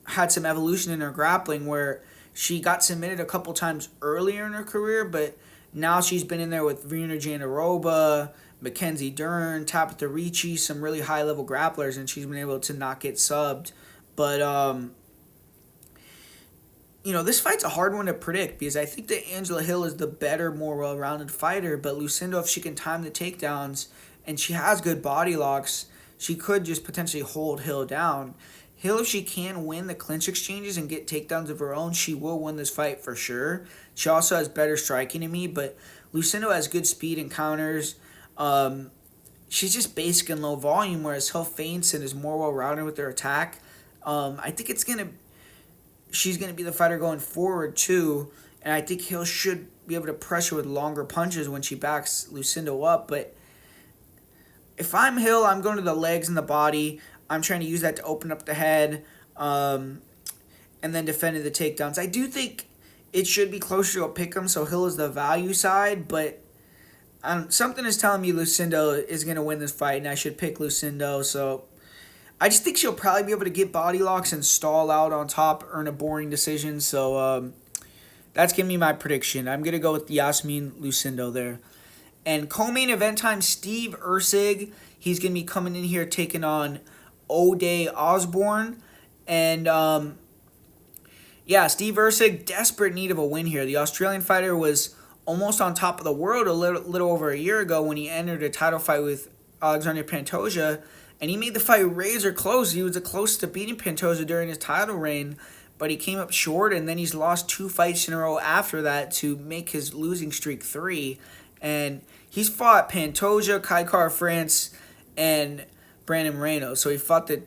had some evolution in her grappling where she got submitted a couple times earlier in her career, but now she's been in there with Verena Jandaroba, Mackenzie Dern, Tabitha Ricci, some really high-level grapplers, and she's been able to not get subbed. But, this fight's a hard one to predict because I think that Angela Hill is the better, more well-rounded fighter, but Lucindo, if she can time the takedowns and she has good body locks, she could just potentially hold Hill down. Hill, if she can win the clinch exchanges and get takedowns of her own, she will win this fight for sure. She also has better striking to me, but Lucindo has good speed and counters. She's just basic and low volume, whereas Hill feints and is more well-rounded with her attack. I think she's gonna be the fighter going forward too, and I think Hill should be able to pressure with longer punches when she backs Lucindo up. But if I'm Hill, I'm going to the legs and the body. I'm trying to use that to open up the head, and then defending the takedowns. I do think it should be closer to a pick'em, so Hill is the value side, but something is telling me Lucindo is going to win this fight, and I should pick Lucindo. So I just think she'll probably be able to get body locks and stall out on top, earn a boring decision. So that's going to be my prediction. I'm going to go with Joselyne Lucindo there. And co-main event time, Steve Erceg. He's going to be coming in here taking on O'Day Osborne. And Steve Erceg, desperate need of a win here. The Australian fighter was almost on top of the world a little over a year ago when he entered a title fight with Alexander Pantoja, and he made the fight razor close. He was the closest to beating Pantoja during his title reign, but he came up short, and then he's lost 2 fights in a row after that to make his losing streak 3. And he's fought Pantoja, Kai Kara France, and Brandon Moreno. So he fought the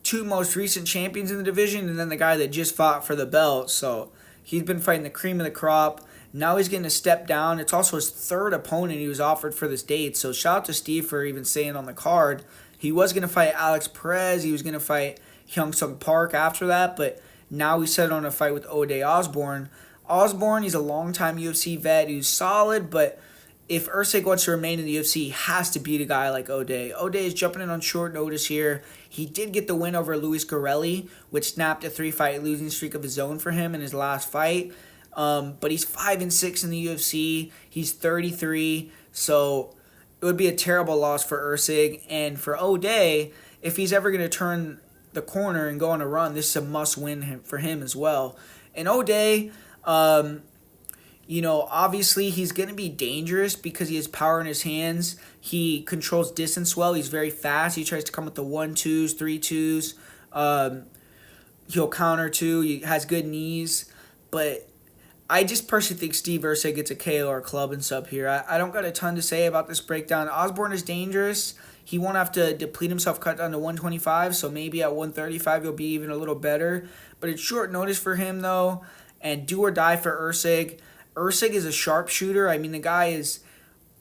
two most recent champions in the division, and then the guy that just fought for the belt. So he's been fighting the cream of the crop. Now he's getting a step down. It's also his third opponent he was offered for this date. So shout out to Steve for even staying on the card. He was going to fight Alex Perez. He was going to fight Hyung Sung Park after that. But now he's set on a fight with O'Day Osborne. Osborne, he's a longtime UFC vet. He's solid, but if Usyk wants to remain in the UFC, he has to beat a guy like O'Day. O'Day is jumping in on short notice here. He did get the win over Luis Garelli, which snapped a 3-fight losing streak of his own for him in his last fight. But he's 5-6 in the UFC. He's 33, so it would be a terrible loss for Usyk. And for O'Day, if he's ever going to turn the corner and go on a run, this is a must-win for him as well. And O'Day, obviously he's going to be dangerous because he has power in his hands. He controls distance well. He's very fast. He tries to come with the 1-2s, 3-2s. He'll counter too. He has good knees. But I just personally think Steve Usyk gets a KO or club and sub here. I don't got a ton to say about this breakdown. Osborne is dangerous. He won't have to deplete himself, cut down to 125, so maybe at 135 he'll be even a little better. But it's short notice for him, though, and do or die for Usyk. Usyk is a sharpshooter. I mean, the guy is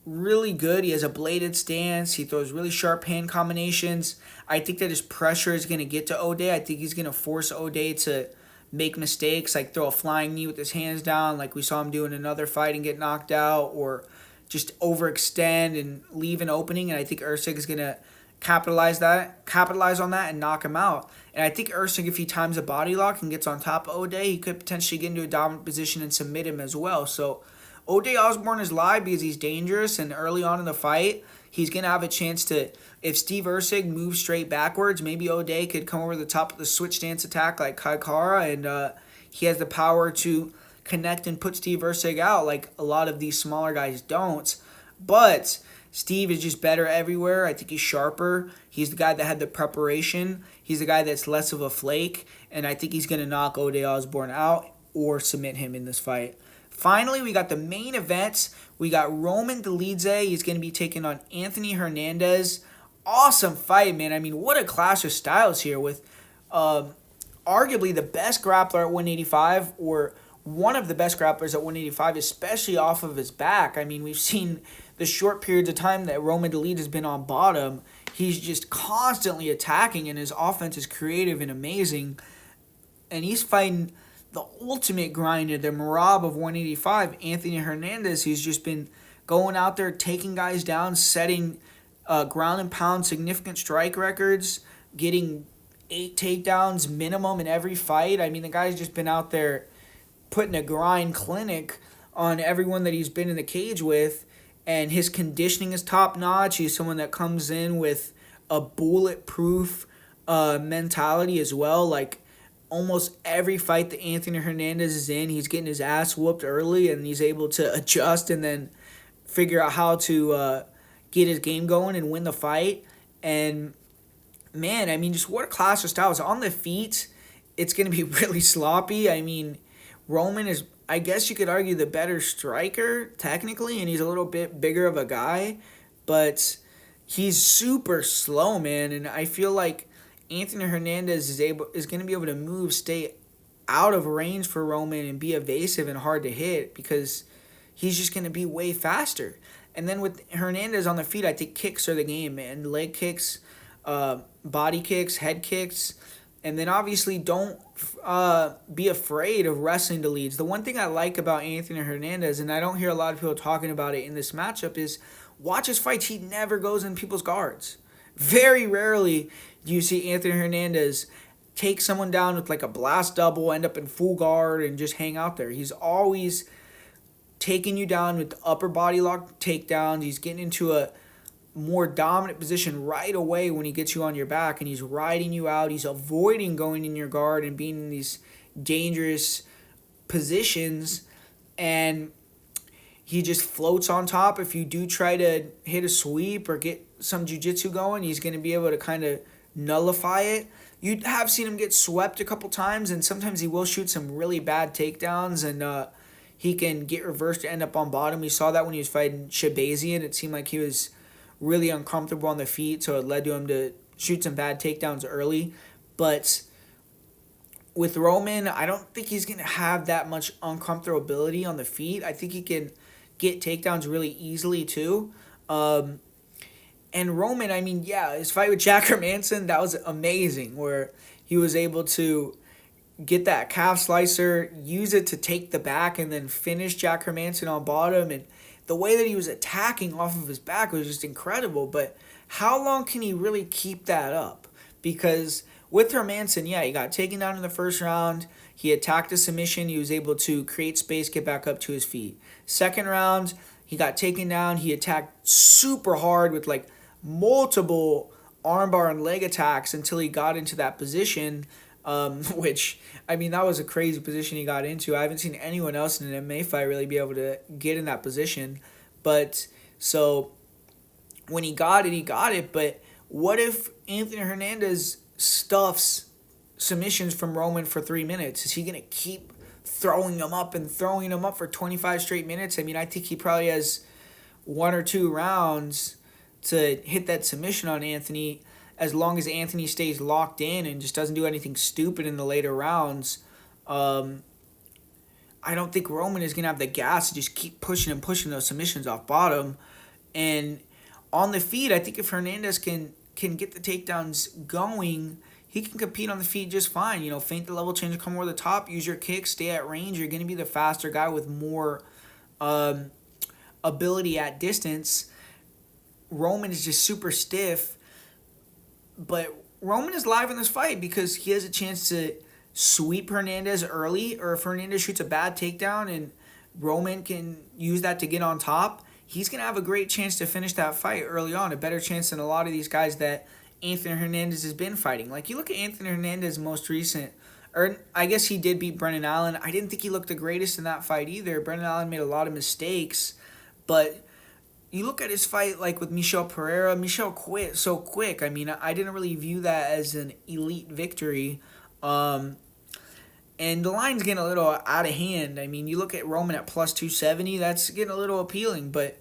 really good. He has a bladed stance. He throws really sharp hand combinations. I think that his pressure is going to get to O'Day. I think he's going to force O'Day to make mistakes, like throw a flying knee with his hands down, like we saw him do in another fight and get knocked out, or just overextend and leave an opening. And I think Usyk is going to capitalize on that and knock him out. And I think Usyk, if he times a body lock and gets on top of O'Day, he could potentially get into a dominant position and submit him as well. So O'Day Osborne is live because he's dangerous, and early on in the fight, he's going to have a chance to, if Steve Usyk moves straight backwards, maybe O'Day could come over the top of the switch stance attack like Kai Kara, and he has the power to connect and put Steve Usyk out like a lot of these smaller guys don't. But Steve is just better everywhere. I think he's sharper. He's the guy that had the preparation. He's the guy that's less of a flake, and I think he's going to knock O'Day Osborne out or submit him in this fight. Finally, we got the main events. We got Roman Dolidze. He's going to be taking on Anthony Hernandez. Awesome fight, man. I mean, what a clash of styles here with arguably the best grappler at 185, or one of the best grapplers at 185, especially off of his back. I mean, we've seen the short periods of time that Roman Dolidze has been on bottom. He's just constantly attacking, and his offense is creative and amazing. And he's fighting the ultimate grinder, the Marab of 185, Anthony Hernandez. He's just been going out there, taking guys down, setting ground and pound significant strike records, getting 8 takedowns minimum in every fight. I mean, the guy's just been out there putting a grind clinic on everyone that he's been in the cage with, and his conditioning is top-notch. He's someone that comes in with a bulletproof mentality as well. Like, almost every fight that Anthony Hernandez is in, he's getting his ass whooped early, and he's able to adjust and then figure out how to get his game going and win the fight. And, man, I mean, just what a clash of styles. On the feet, it's going to be really sloppy. I mean, Roman is, I guess you could argue, the better striker, technically, and he's a little bit bigger of a guy, but he's super slow, man, and I feel like Anthony Hernandez is going to be able to move, stay out of range for Roman, and be evasive and hard to hit because he's just going to be way faster. And then with Hernandez on the feet, I think kicks are the game, man. Leg kicks, body kicks, head kicks, and then obviously don't be afraid of wrestling to leads. The one thing I like about Anthony Hernandez, and I don't hear a lot of people talking about it in this matchup, is watch his fights. He never goes in people's guards. Very rarely do you see Anthony Hernandez take someone down with like a blast double, end up in full guard, and just hang out there. He's always taking you down with the upper body lock takedowns. He's getting into a more dominant position right away when he gets you on your back, and he's riding you out. He's avoiding going in your guard and being in these dangerous positions, and he just floats on top. If you do try to hit a sweep or get some jiu-jitsu going, he's going to be able to kind of nullify it. You have seen him get swept a couple times, and sometimes he will shoot some really bad takedowns, and he can get reversed to end up on bottom. We saw that when he was fighting Shabazian. It seemed like he was really uncomfortable on the feet, so it led to him to shoot some bad takedowns early. But with Roman, I don't think he's going to have that much uncomfortability on the feet. I think he can get takedowns really easily too. And Roman, I mean, yeah, his fight with Jack Hermanson, that was amazing, where he was able to get that calf slicer, use it to take the back, and then finish Jack Hermanson on bottom. And the way that he was attacking off of his back was just incredible. But how long can he really keep that up? Because with Hermanson, yeah, he got taken down in the first round. He attacked a submission. He was able to create space, get back up to his feet. Second round, he got taken down. He attacked super hard with like multiple armbar and leg attacks until he got into that position, which, I mean, that was a crazy position he got into. I haven't seen anyone else in an MMA fight really be able to get in that position. But so when he got it, he got it. But what if Anthony Hernandez stuffs submissions from Roman for 3 minutes? Is he going to keep throwing them up and throwing them up for 25 straight minutes? I mean, I think he probably has 1 or 2 rounds to hit that submission on Anthony, as long as Anthony stays locked in and just doesn't do anything stupid in the later rounds. I don't think Roman is going to have the gas to just keep pushing and pushing those submissions off bottom. And on the feet, I think if Hernandez can get the takedowns going, he can compete on the feet just fine. You know, feint the level change, come over the top, use your kick, stay at range. You're going to be the faster guy with more ability at distance. Roman is just super stiff. But Roman is live in this fight because he has a chance to sweep Hernandez early, or if Hernandez shoots a bad takedown and Roman can use that to get on top, he's going to have a great chance to finish that fight early on, a better chance than a lot of these guys that Anthony Hernandez has been fighting. Like, you look at Anthony Hernandez's most recent, or I guess he did beat Brendan Allen. I didn't think he looked the greatest in that fight either. Brendan Allen made a lot of mistakes, but you look at his fight like with Michel Pereira. Michel quit so quick. I mean, I didn't really view that as an elite victory. And the line's getting a little out of hand. I mean, you look at Roman at plus 270, that's getting a little appealing. But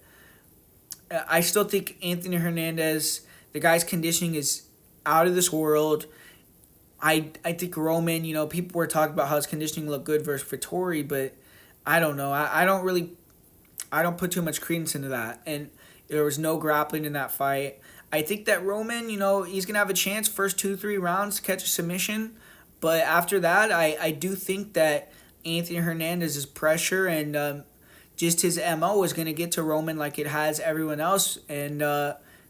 I still think Anthony Hernandez, the guy's conditioning is out of this world. I think Roman, you know, people were talking about how his conditioning looked good versus Vettori, but I don't know. I don't put too much credence into that. And there was no grappling in that fight. I think that Roman, you know, he's going to have a chance first 2-3 rounds to catch a submission. But after that, I do think that Anthony Hernandez's pressure and just his MO is going to get to Roman like it has everyone else. And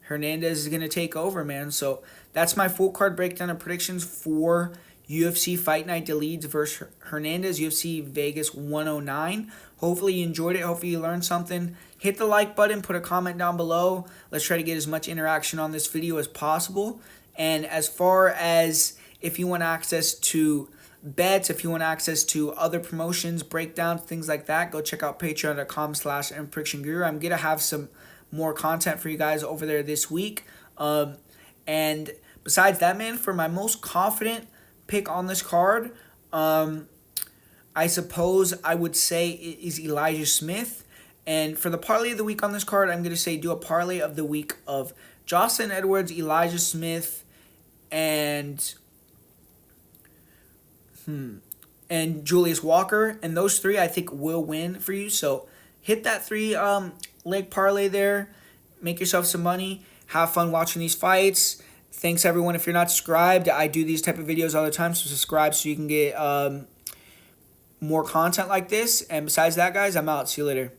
Hernandez is going to take over, man. So that's my full card breakdown and predictions for UFC Fight Night Dolidze versus Hernandez, UFC Vegas 109. Hopefully you enjoyed it. Hopefully you learned something. Hit the like button. Put a comment down below. Let's try to get as much interaction on this video as possible. And as far as if you want access to bets, if you want access to other promotions, breakdowns, things like that, go check out patreon.com/Predictionguru. I'm going to have some more content for you guys over there this week. And besides that, man, for my most confident pick on this card, I suppose I would say it is Elijah Smith. And for the parlay of the week on this card, I'm going to say do a parlay of the week of Joselyne Edwards, Elijah Smith, and Julius Walker. And those 3 I think will win for you. So hit that 3 leg parlay there. Make yourself some money. Have fun watching these fights. Thanks, everyone. If you're not subscribed, I do these type of videos all the time, so subscribe so you can get more content like this. And besides that, guys, I'm out. See you later.